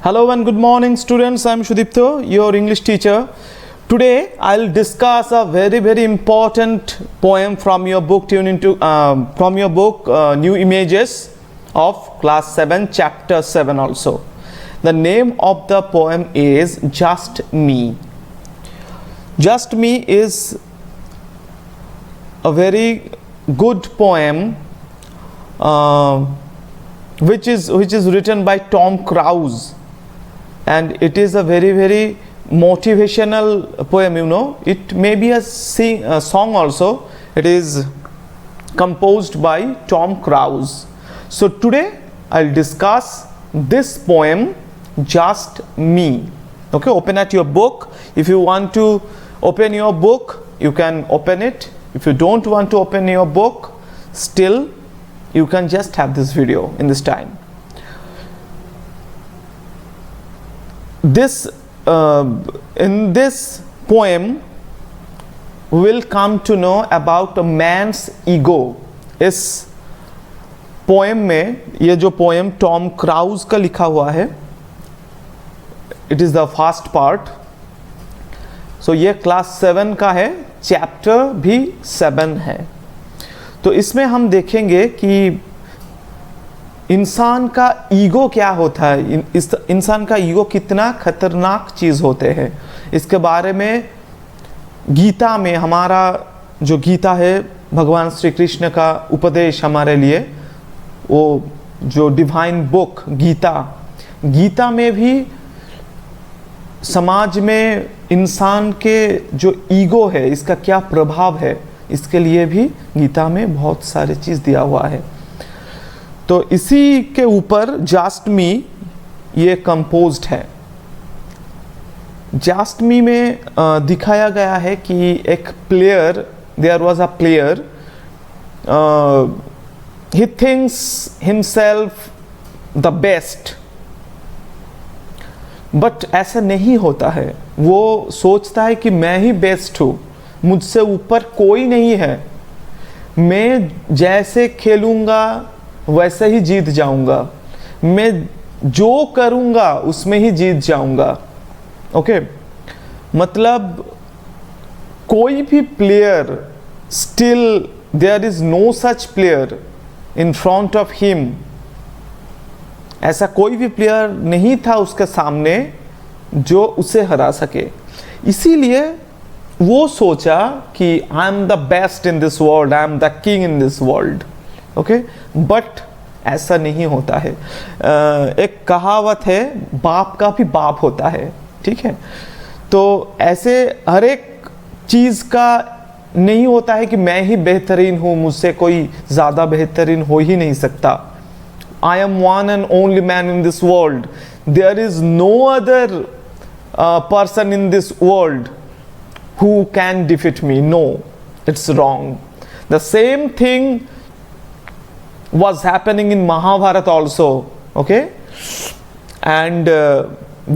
Hello and good morning students, I am Shudipto, your English teacher. Today I'll discuss a very important poem from your book New Images of class 7 chapter 7 also. The name of the poem is Just Me. Just Me is a very good poem which is written by Tom Cruise, and it is a very motivational poem. It may be a song also. It is composed by Tom Cruise. So today I'll discuss this poem, Just Me. Okay, open at your book. If you want to open your book, you can open it. If you don't want to open your book, still you can just have this video in this time. In this poem we will come to know about a man's ego. इस poem में, ये जो poem Tom Krause का लिखा हुआ है, it is the first part. So ये class 7 का है, चैप्टर भी 7 है. तो इसमें हम देखेंगे कि इंसान का ईगो क्या होता है, इंसान का ईगो कितना खतरनाक चीज़ होते हैं. इसके बारे में गीता में, हमारा जो गीता है भगवान श्री कृष्ण का उपदेश हमारे लिए, वो जो डिवाइन बुक गीता में भी समाज में इंसान के जो ईगो है, इसका क्या प्रभाव है, इसके लिए भी गीता में बहुत सारी चीज़ दिया हुआ है. तो इसी के ऊपर जस्ट मी ये कंपोज्ड है. जस्ट मी में दिखाया गया है कि एक player, there was a player, he thinks himself the best, but ऐसा नहीं होता है. वो सोचता है कि मैं ही बेस्ट हूँ, मुझसे ऊपर कोई नहीं है, मैं जैसे खेलूँगा वैसे ही जीत जाऊंगा, मैं जो करूंगा उसमें ही जीत जाऊंगा. ओके, मतलब कोई भी player, still there is no such player in front of him. ऐसा कोई भी प्लेयर नहीं था उसके सामने जो उसे हरा सके. इसीलिए वो सोचा कि आई am the best in this world, I am the king in this world. Okay, but ऐसा नहीं होता है. एक कहावत है, बाप का भी बाप होता है. ठीक है, तो ऐसे हर एक चीज़ का नहीं होता है कि मैं ही बेहतरीन हूँ, मुझसे कोई ज़्यादा बेहतरीन हो ही नहीं सकता. I am one and only man in this world, there is no other person in this world who can defeat me. No, it's wrong. The same thing was happening in Mahabharata also. Okay, and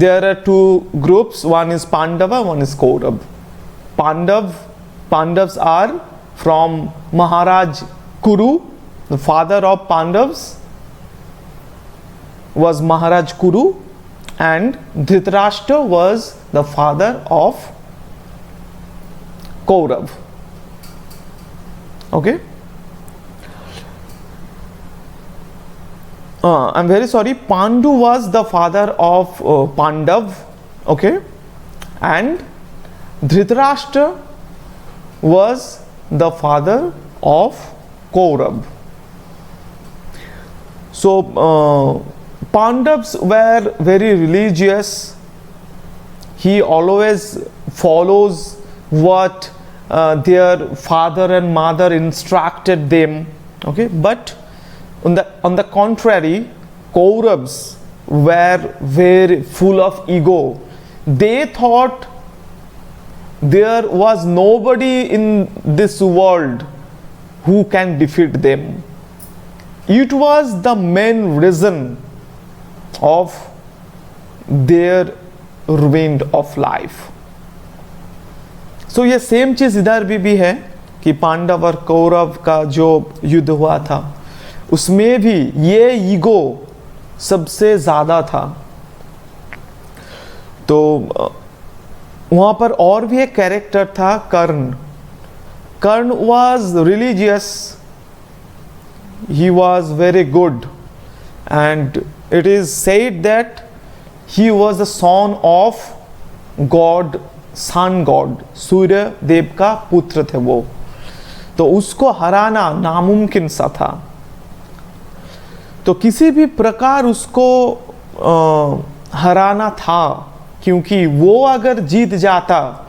there are two groups, one is Pandava, one is Kaurav. Pandavas are from Maharaj Kuru. The father of Pandavas was Maharaj Kuru, and Dhritarashtra was the father of Kaurav. Okay, I'm very sorry, Pandu was the father of Pandav. Okay, and Dhritarashtra was the father of Kaurav. So Pandavas were very religious. He always follows what their father and mother instructed them. Okay, but on the contrary, Kauravas were very full of ego. They thought there was nobody in this world who can defeat them. It was the main reason of their ruin of life. So ये same चीज़ इधर भी है कि पांडव और कौरव का जो युद्ध हुआ था, उसमें भी ये ईगो सबसे ज़्यादा था. तो वहाँ पर और भी एक कैरेक्टर था, कर्ण. कर्ण was religious, he was very good, and it is said that he was the son of God, sun god, सूर्य देव का पुत्र थे वो. तो उसको हराना नामुमकिन सा था. तो किसी भी प्रकार उसको हराना था, क्योंकि वो अगर जीत जाता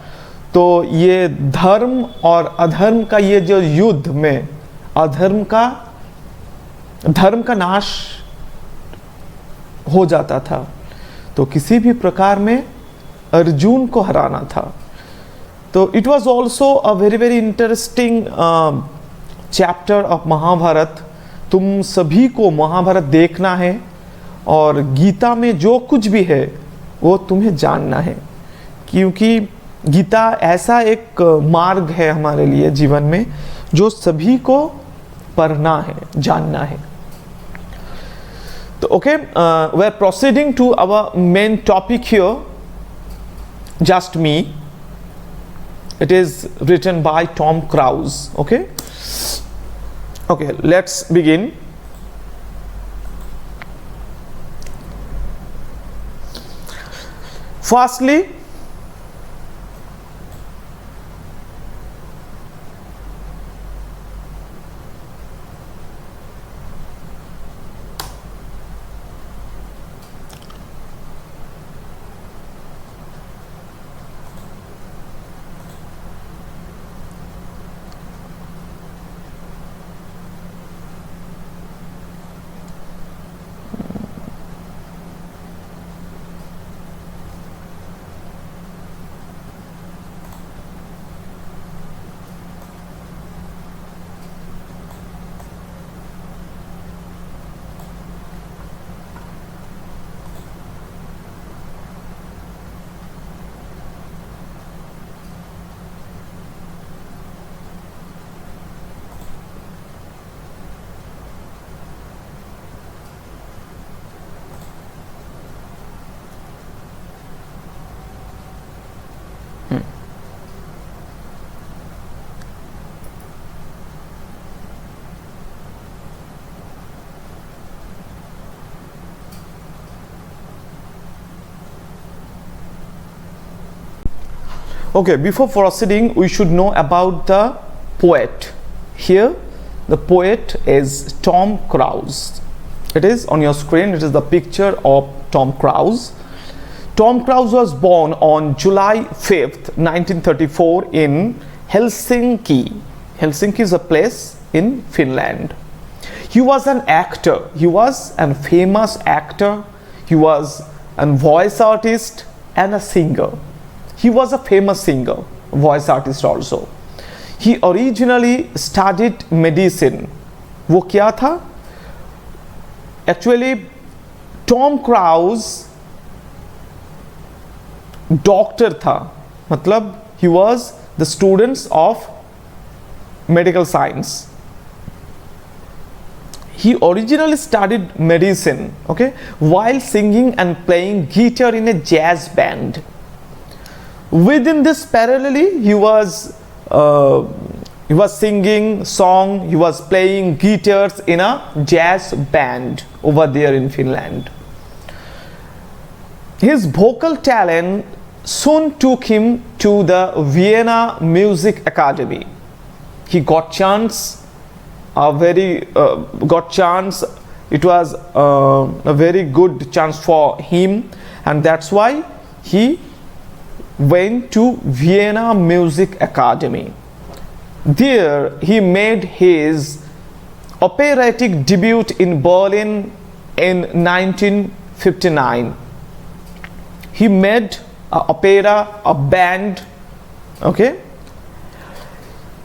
तो ये धर्म और अधर्म का ये जो युद्ध में धर्म का नाश हो जाता था. तो किसी भी प्रकार में अर्जुन को हराना था. तो it was also a very very interesting chapter of Mahabharata. तुम सभी को महाभारत देखना है और गीता में जो कुछ भी है वो तुम्हें जानना है, क्योंकि गीता ऐसा एक मार्ग है हमारे लिए जीवन में जो सभी को पढ़ना है, जानना है. तो okay, we are proceeding to our main topic here. Just me. It is written by Tom Cruise. Okay, let's begin. Firstly, okay, before proceeding, we should know about the poet. Here, the poet is Tom Cruise. It is on your screen. It is the picture of Tom Cruise. Tom Cruise was born on July 5th, 1934 in Helsinki. Helsinki is a place in Finland. He was an actor. He was a famous actor. He was a voice artist and a singer. He was a famous singer, voice artist also. He originally studied medicine. वो क्या था? Actually, Tom Cruise doctor था. मतलब he was the students of medical science. He originally studied medicine, okay, while singing and playing guitar in a jazz band. Within this parallelly, he was singing song, he was playing guitars in a jazz band over there in Finland. His vocal talent soon took him to the Vienna Music Academy. He got chance. It was a very good chance for him, and that's why he went to Vienna Music Academy. There he made his operatic debut in Berlin in 1959. He made an opera, a band, okay.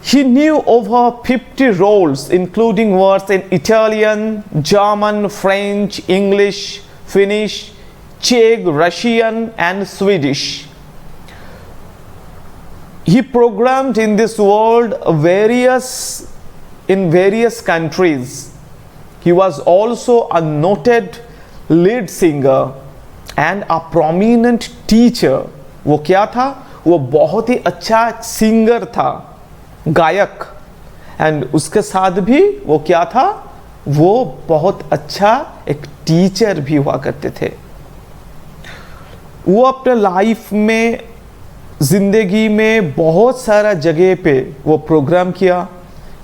He knew over 50 roles, including words in Italian, German, French, English, Finnish, Czech, Russian, and Swedish. He programmed in this world in various countries. He was also a noted lead singer and a prominent teacher. वो क्या था? वो बहुत ही अच्छा singer था, गायक। And उसके साथ भी वो क्या था? वो बहुत अच्छा एक टीचर भी हुआ करते थे। वो अपने लाइफ में, जिंदगी में बहुत सारा जगह पे वो प्रोग्राम किया।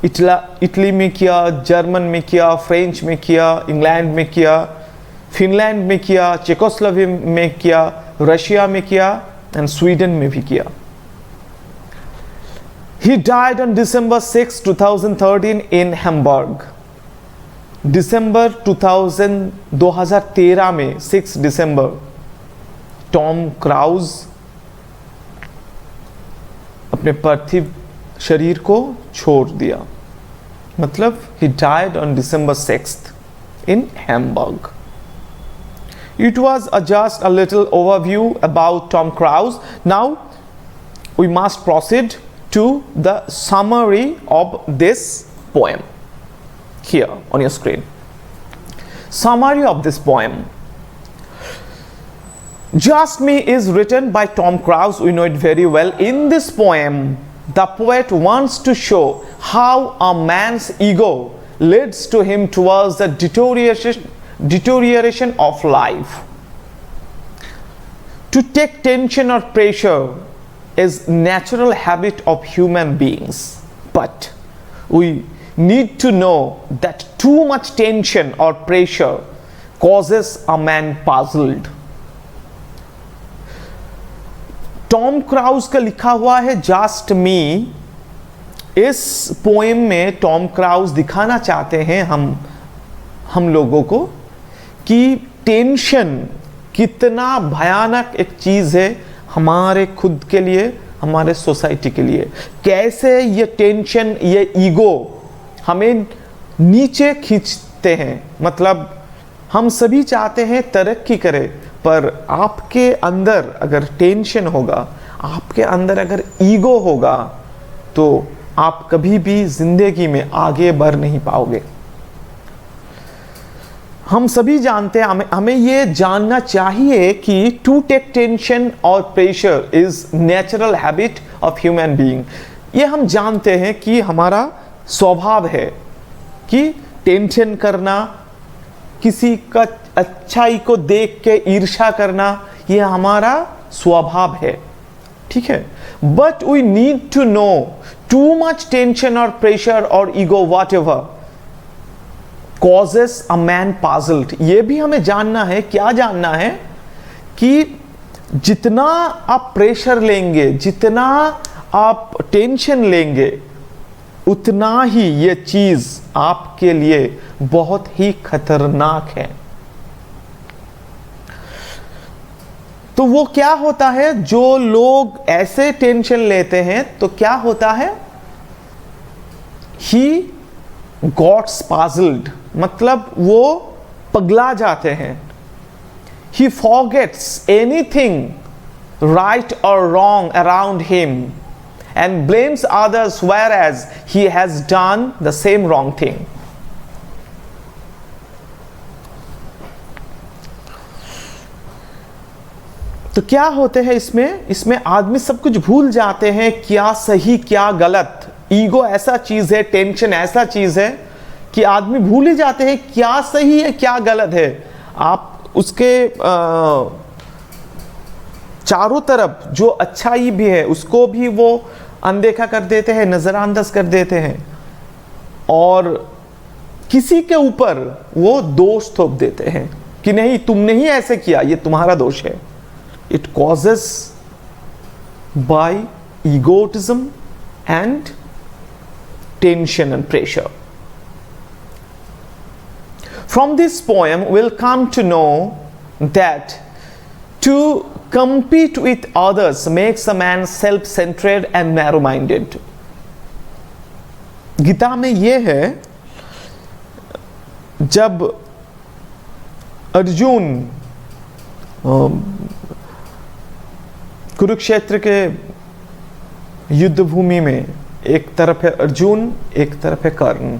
इटली में किया, जर्मन में किया, फ्रेंच में किया, इंग्लैंड में किया, फिनलैंड में किया, चेकोस्लोवाकिया में किया, रशिया में किया एंड स्वीडन में भी किया। He died on December 6, 2013 in Hamburg. दिसंबर 2013 में 6 दिसंबर टॉम क्राउज अपने पार्थिव शरीर को छोड़ दिया। मतलब he died on December 6th in Hamburg. It was just a little overview about Tom Cruise. Now we must proceed to the summary of this poem here on your screen. Summary of this poem. Just Me is written by Tom Cruise. We know it very well. In this poem, the poet wants to show how a man's ego leads to him towards the deterioration of life. To take tension or pressure is natural habit of human beings, but we need to know that too much tension or pressure causes a man puzzled. Tom Krause का लिखा हुआ है just मी। इस poem में Tom Krause दिखाना चाहते हैं हम लोगों को कि टेंशन कितना भयानक एक चीज है हमारे खुद के लिए, हमारे सोसाइटी के लिए। कैसे ये टेंशन, ये ईगो हमें नीचे खींचते हैं। मतलब हम सभी चाहते हैं तरक्की करें, पर आपके अंदर अगर टेंशन होगा, आपके अंदर अगर ईगो होगा, तो आप कभी भी जिंदगी में आगे बढ़ नहीं पाओगे। हम सभी जानते हैं, हमें ये जानना चाहिए कि टू टेक टेंशन और pressure is natural habit of human being. ये हम जानते हैं कि हमारा स्वभाव है कि टेंशन करना, किसी का अच्छाई को देख के ईर्ष्या करना, ये हमारा स्वभाव है, ठीक है। But we need to know too much tension और प्रेशर और ego whatever causes a man puzzled। ये भी हमें जानना है, क्या जानना है कि जितना आप प्रेशर लेंगे, जितना आप टेंशन लेंगे, उतना ही ये चीज आपके लिए बहुत ही खतरनाक है। तो वो क्या होता है, जो लोग ऐसे टेंशन लेते हैं तो क्या होता है, he gets puzzled, मतलब वो पगला जाते हैं। He forgets anything right or wrong around him and blames others whereas he has done the same wrong thing। तो क्या होते हैं इसमें आदमी सब कुछ भूल जाते हैं, क्या सही क्या गलत। ईगो ऐसा चीज है, टेंशन ऐसा चीज है कि आदमी भूल ही जाते हैं क्या सही है क्या गलत है। आप उसके चारों तरफ जो अच्छाई भी है उसको भी वो अनदेखा कर देते हैं, नजरअंदाज कर देते हैं, और किसी के ऊपर वो दोष थोप देते हैं कि नहीं तुमने ही ऐसे किया, ये तुम्हारा दोष है। It causes by egotism and tension and pressure. From this poem we'll come to know that to compete with others makes a man self-centered and narrow-minded। Gita में ये है, जब अर्जुन कुरुक्षेत्र के युद्ध भूमि में, एक तरफ है अर्जुन, एक तरफ है कर्ण,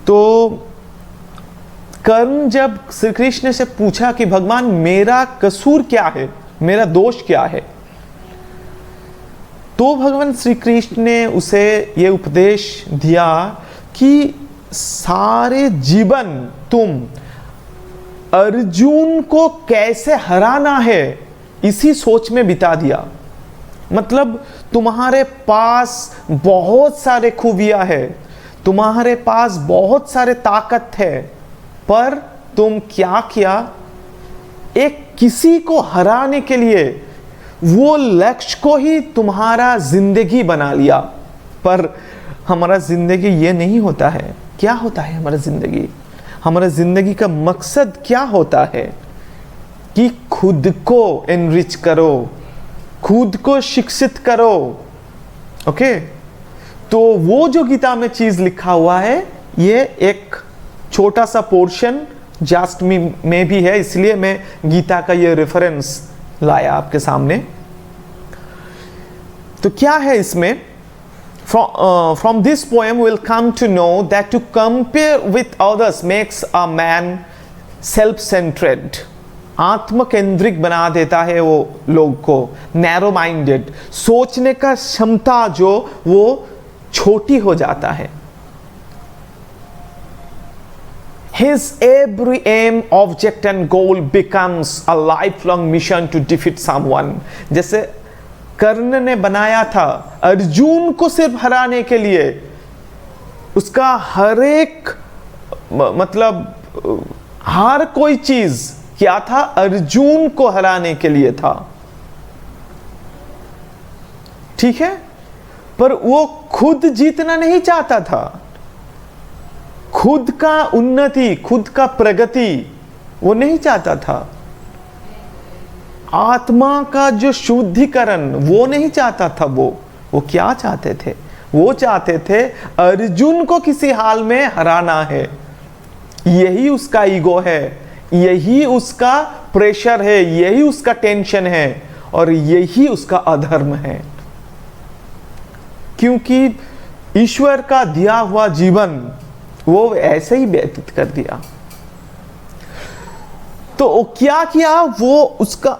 तो कर्ण जब श्री कृष्ण से पूछा कि भगवान मेरा कसूर क्या है, मेरा दोष क्या है, तो भगवान श्री कृष्ण ने उसे ये उपदेश दिया कि सारे जीवन तुम अर्जुन को कैसे हराना है इसी सोच में बिता दिया। मतलब तुम्हारे पास बहुत सारे खूबियां है, तुम्हारे पास बहुत सारे ताकत है, पर तुम क्या किया, एक किसी को हराने के लिए वो लक्ष्य को ही तुम्हारा जिंदगी बना लिया। पर हमारा जिंदगी ये नहीं होता है। क्या होता है हमारा जिंदगी? हमारा जिंदगी का मकसद क्या होता है कि खुद को एनरिच करो, खुद को शिक्षित करो। ओके, तो वो जो गीता में चीज लिखा हुआ है, ये एक छोटा सा पोर्शन जस्ट में भी है, इसलिए मैं गीता का ये रेफरेंस लाया आपके सामने। तो क्या है इसमें? From this poem we'll come to know that to compare with others makes a man self-centered. आत्मकेंद्रिक बना देता है वो लोग को, नैरो माइंडेड, सोचने का क्षमता जो वो छोटी हो जाता है। His every aim, object and goal becomes a lifelong mission to defeat someone. जैसे कर्ण ने बनाया था अर्जुन को सिर्फ हराने के लिए, उसका हर एक मतलब हर कोई चीज क्या था, अर्जुन को हराने के लिए था। ठीक है, पर वो खुद जीतना नहीं चाहता था, खुद का उन्नति, खुद का प्रगति वो नहीं चाहता था, आत्मा का जो शुद्धिकरण वो नहीं चाहता था। वो क्या चाहते थे? वो चाहते थे अर्जुन को किसी हाल में हराना है। यही उसका ईगो है, यही उसका प्रेशर है, यही उसका टेंशन है और यही उसका अधर्म है। क्योंकि ईश्वर का दिया हुआ जीवन वो ऐसे ही व्यतीत कर दिया। तो क्या किया, वो उसका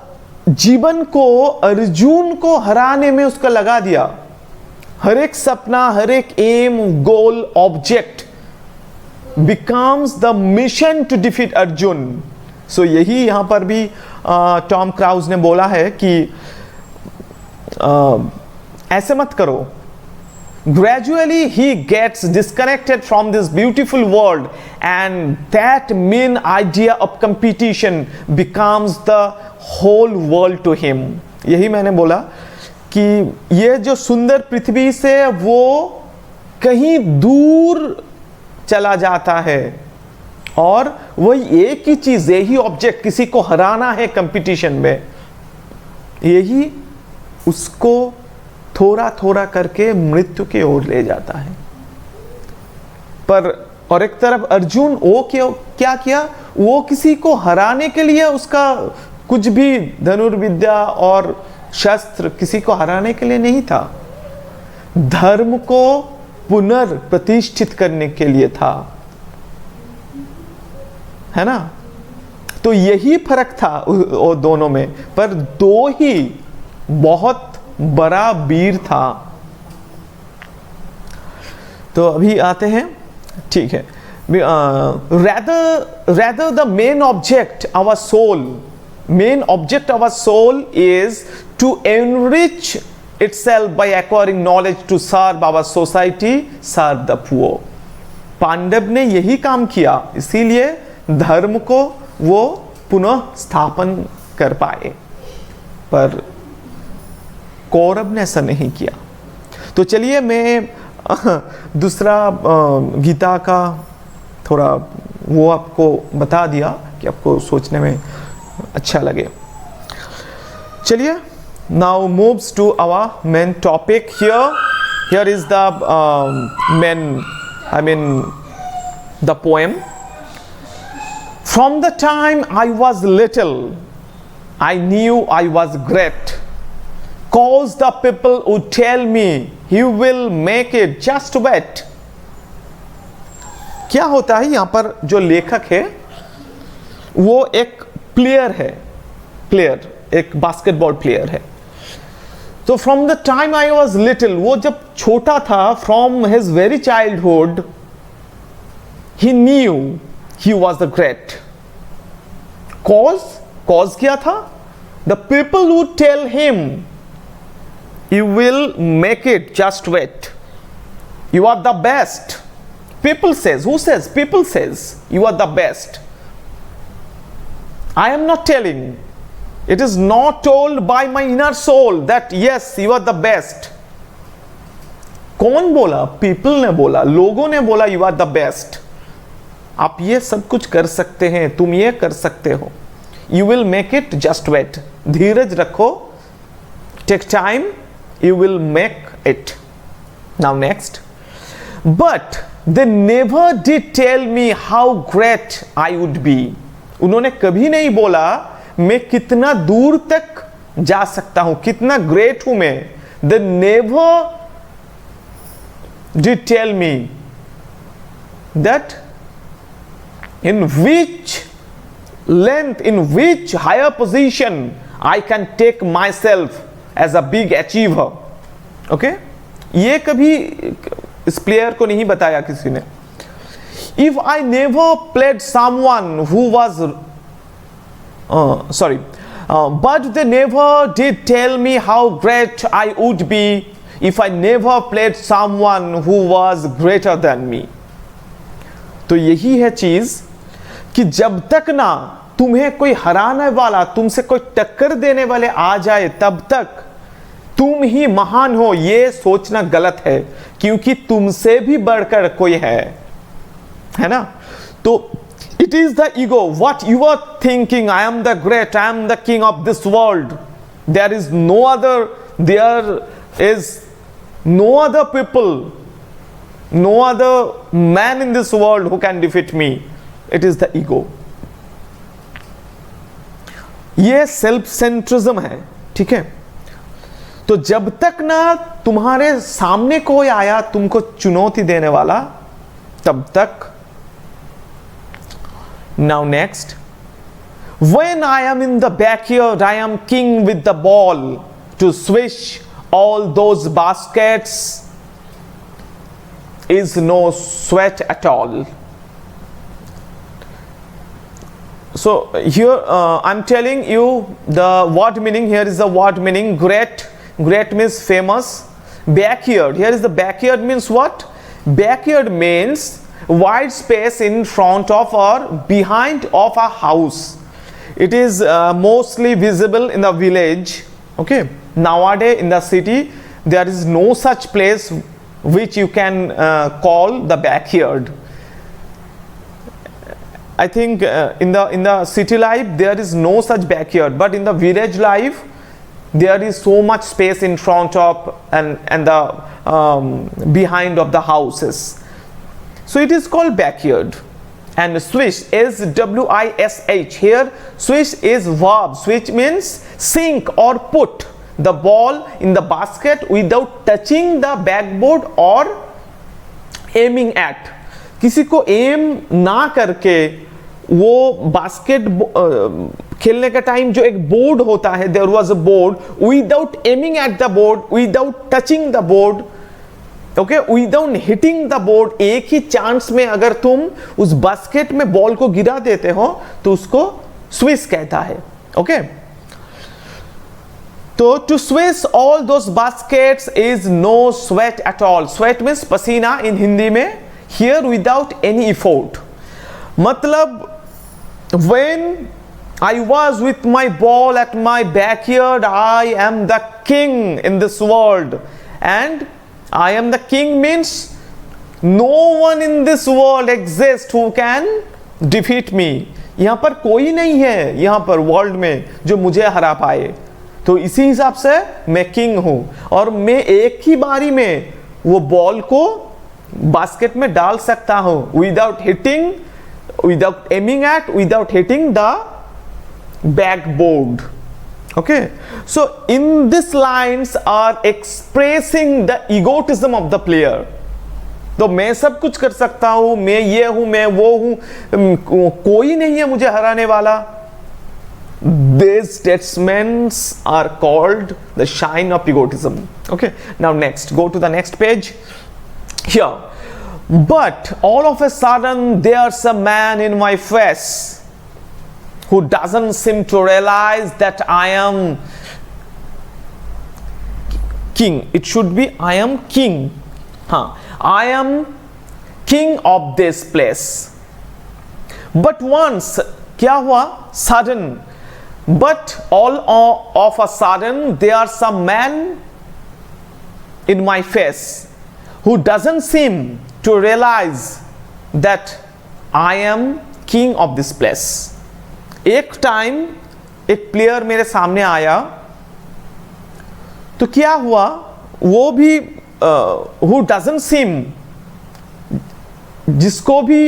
जीवन को अर्जुन को हराने में उसका लगा दिया। हर एक सपना, हर एक aim, goal, object becomes the mission to defeat Arjun. सो यही यहां पर भी टॉम क्राउज ने बोला है कि ऐसे मत करो। Gradually he gets disconnected from this beautiful world and that main idea of competition becomes the whole world to him. यही मैंने बोला कि ये जो सुंदर पृथ्वी से वो कहीं दूर चला जाता है और वही एक ही चीज, यही ऑब्जेक्ट, किसी को हराना है कंपटीशन में, यही उसको थोड़ा थोड़ा करके मृत्यु की ओर ले जाता है। पर और एक तरफ अर्जुन वो क्या किया, वो किसी को हराने के लिए उसका कुछ भी धनुर्विद्या और शस्त्र किसी को हराने के लिए नहीं था, धर्म को पुनर्प्रतिष्ठित करने के लिए था, है ना। तो यही फर्क था वो दोनों में, पर दो ही बहुत बड़ा वीर था। तो अभी आते हैं, ठीक है। rather the main object our soul is to enrich itself by acquiring knowledge to serve our society, serve the poor. Pandav ने यही काम किया, इसीलिए धर्म को वो पुनः स्थापन कर पाए, पर कौरव ने ऐसा नहीं किया। तो चलिए मैं दूसरा गीता का थोड़ा वो आपको बता दिया कि आपको सोचने में अच्छा लगे। चलिए, now moves to our main topic. Here is the the poem. From the time I was little I knew I was great, cause the people would tell me he will make it, just wait. क्या होता है यहाँ पर जो लेखक है वो एक प्लेयर है, प्लेयर एक बास्केटबॉल प्लेयर है। तो from the time I was little, वो जब छोटा था, from his very childhood he knew he was the great. Cause क्या था? The people would tell him you will make it, just wait, you are the best. People says, who says? People says you are the best. I am not telling, it is not told by my inner soul that yes you are the best. कौन बोला? People ने बोला, लोगों ने बोला you are the best. आप ये सब कुछ कर सकते हैं, तुम ये कर सकते हो, you will make it, just wait, धीरज रखो, take time, you will make it. Now next, but they never did tell me how great I would be. उन्होंने कभी नहीं बोला मैं कितना दूर तक जा सकता हूं, कितना ग्रेट हूं मैं. They never did tell me that in which length, in which higher position I can take myself as a big achiever. Okay? ये कभी इस प्लेयर को नहीं बताया किसी ने. If I never played someone who was but they never did tell me how great I would be if I never played someone who was greater than me. तो यही है चीज कि जब तक ना तुम्हें कोई हराने वाला, तुमसे कोई टक्कर देने वाले आ जाए, तब तक तुम ही महान हो, ये सोचना गलत है, क्योंकि तुमसे भी बढ़कर कोई है ना. तो it is the ego, what you are thinking, I am the great, I am the king of this world, there is no other, there is no other people, no other man in this world who can defeat me. It is the ego. ये self centrism है. ठीक है. तो जब तक ना तुम्हारे सामने कोई आया तुमको चुनौती देने वाला, तब तक. Now next, when I am in the backyard I am king with the ball to swish all those baskets is no sweat at all. So here I'm telling you the word meaning. Here is the word meaning. Great means famous. Backyard, here is the backyard means what? Backyard means wide space in front of or behind of a house. It is mostly visible in the village. Okay, nowadays in the city there is no such place which you can call the backyard. I think in the city life there is no such backyard, but in the village life there is so much space in front of and the behind of the houses. So it is called backyard. And swish, S-W-I-S-H, here swish is verb. Swish means sink or put the ball in the basket without touching the backboard or aiming at. किसी को M ना करके वो basket खेलने का time जो एक board होता है, there was a board, without aiming at the board, without touching the board, okay, without hitting the board, एक ही चांस में अगर तुम उस बास्केट में बॉल को गिरा देते हो तो उसको स्विश कहता है. ओके. तो to swish all those baskets is no sweat at all. Sweat means पसीना इन हिंदी में. हियर विदाउट एनी एफर्ट, मतलब when I was with my ball at my backyard, I am the king in this world. And I am the king means no one in this world exists who can defeat me. यहां पर कोई नहीं है यहां पर world में जो मुझे हरा पाए. तो इसी हिसाब से मैं किंग हूं और मैं एक ही बारी में वो बॉल को बास्केट में डाल सकता हूं without hitting, without aiming at, without hitting the backboard. Okay, so in these lines are expressing the egotism of the player. तो मैं सब कुछ कर सकता हूं, मैं ये हूं, मैं वो हूं, कोई नहीं है मुझे हराने वाला. These statements are called the shine of egotism. Okay, now next, go to the next page. Here, but all of a sudden there's a man in my face who doesn't seem to realize that I am king. It should be I am king. I am king of this place. But once, क्या हुआ? Sudden. But all of a sudden there's some man in my face who doesn't seem to realize that I am king of this place. एक time एक player मेरे सामने आया, तो क्या हुआ, वो भी who doesn't seem, जिसको भी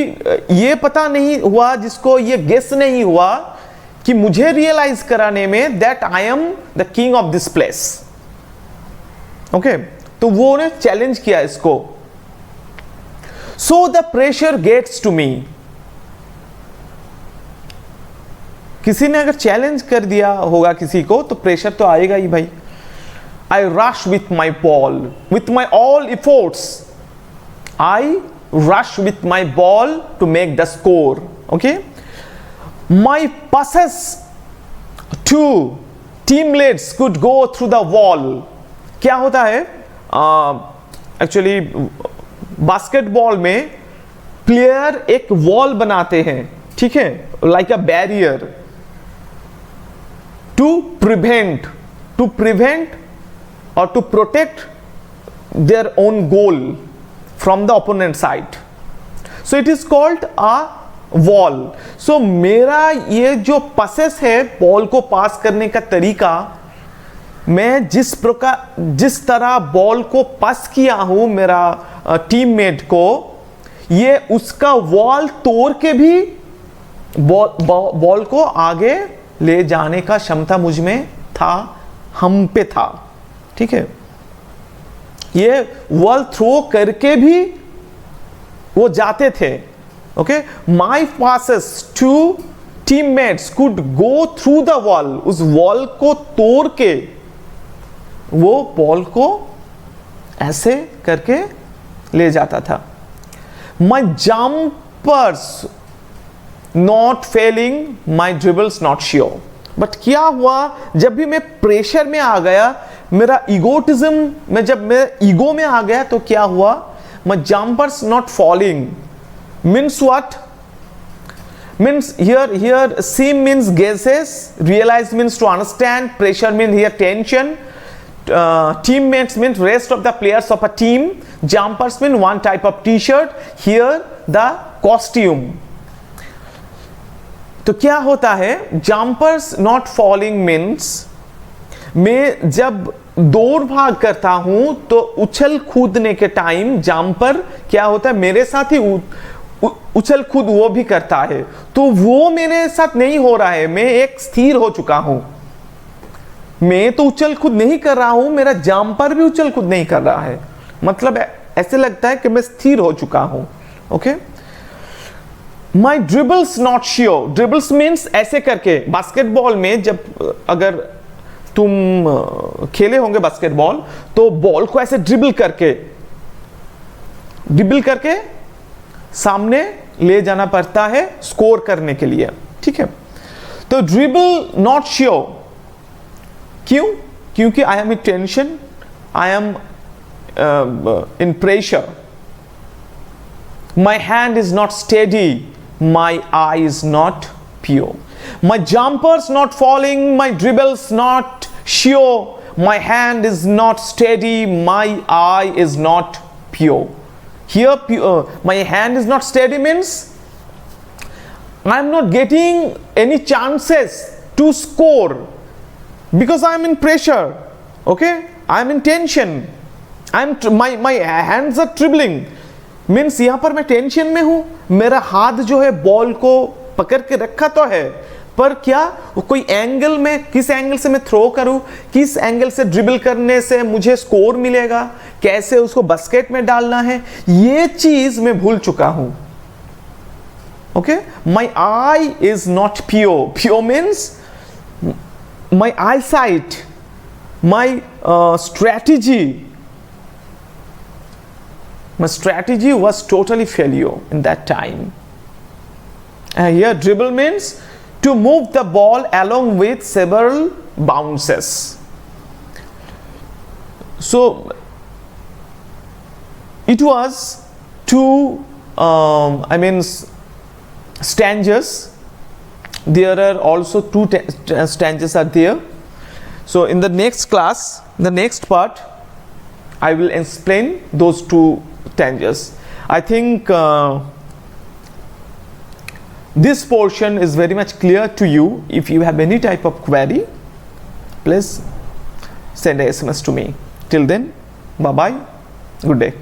ये पता नहीं हुआ, जिसको ये गेस नहीं हुआ कि मुझे रियलाइज कराने में that I am the king of this place. Okay, तो वो ने चैलेंज किया इसको. So the pressure gets to me. किसी ने अगर चैलेंज कर दिया होगा किसी को, तो प्रेशर तो आएगा ही भाई. I rush with my ball, with my all efforts, I rush with my ball to make the score. Okay, my passes to teammates could go through the wall. क्या होता है एक्चुअली बास्केटबॉल में player एक wall बनाते हैं, ठीक है, like a barrier to prevent और to protect their own goal from the opponent side. So it is called a wall. So मेरा ये जो passes है, बॉल को पास करने का तरीका, मैं जिस तरह बॉल को पास किया हूं मेरा टीममेट को, ये उसका वॉल तोड़ के भी बॉल को आगे ले जाने का क्षमता मुझ में था, हम पे था. ठीक है, ये वॉल थ्रो करके भी वो जाते थे. Okay, my passes to teammates could go through the wall. उस वॉल को तोड़ के वो बॉल को ऐसे करके ले जाता था. My jumpers not failing, my dribbles not sure. But क्या हुआ, जब भी मैं प्रेशर में आ गया, मेरा ईगोटिज्म में, जब मैं ईगो में आ गया, तो क्या हुआ, my jumpers not falling means what, means here seem means guesses, realize means to understand, pressure means here tension, teammates means rest of the players of a team, jumpers mean one type of T shirt, here the costume. तो क्या होता है, jumpers not falling means मैं जब दौड़ भाग करता हूं तो उछल कूदने के टाइम जंपर क्या होता है, मेरे साथ ही उछल कूद वो भी करता है, तो वो मेरे साथ नहीं हो रहा है, मैं एक स्थिर हो चुका हूं. मैं तो उछल कूद नहीं कर रहा हूं, मेरा जंपर भी उछल कूद नहीं कर रहा है, मतलब ऐसे लगता है कि मैं स्थिर हो चुका हूं. Okay, my dribbles not sure. Dribbles means ऐसे करके. बास्केटबॉल में जब अगर तुम खेले होंगे बास्केटबॉल, तो बॉल को ऐसे ड्रिबल करके सामने ले जाना पड़ता है स्कोर करने के लिए. ठीक है, तो ड्रिबल नॉट श्योर. क्यों? क्योंकि I am in tension, I am in pressure, my hand is not steady, my I is not pure. My jumpers not falling, my dribbles not sure, my hand is not steady, my eye is not pure. Here, my hand is not steady means I am not getting any chances to score because I am in pressure. Okay, I am in tension. My hands are trembling. Means यहाँ पर मैं tension में हूँ, मेरा हाथ जो है ball को पकड़ के रखा तो है, पर क्या कोई एंगल में, किस एंगल से मैं थ्रो करूं, किस एंगल से ड्रिबल करने से मुझे स्कोर मिलेगा, कैसे उसको बास्केट में डालना है, ये चीज मैं भूल चुका हूं. Okay, my I is not pure. Pure means my eyesight, my strategy was totally failure in that time. Here dribble means to move the ball along with several bounces. So it was two stanzas. There are also two stanzas are there. So in the next class, the next part, I will explain those two stanzas. I think this portion is very much clear to you. If you have any type of query, please send a SMS to me. Till then, bye bye, good day.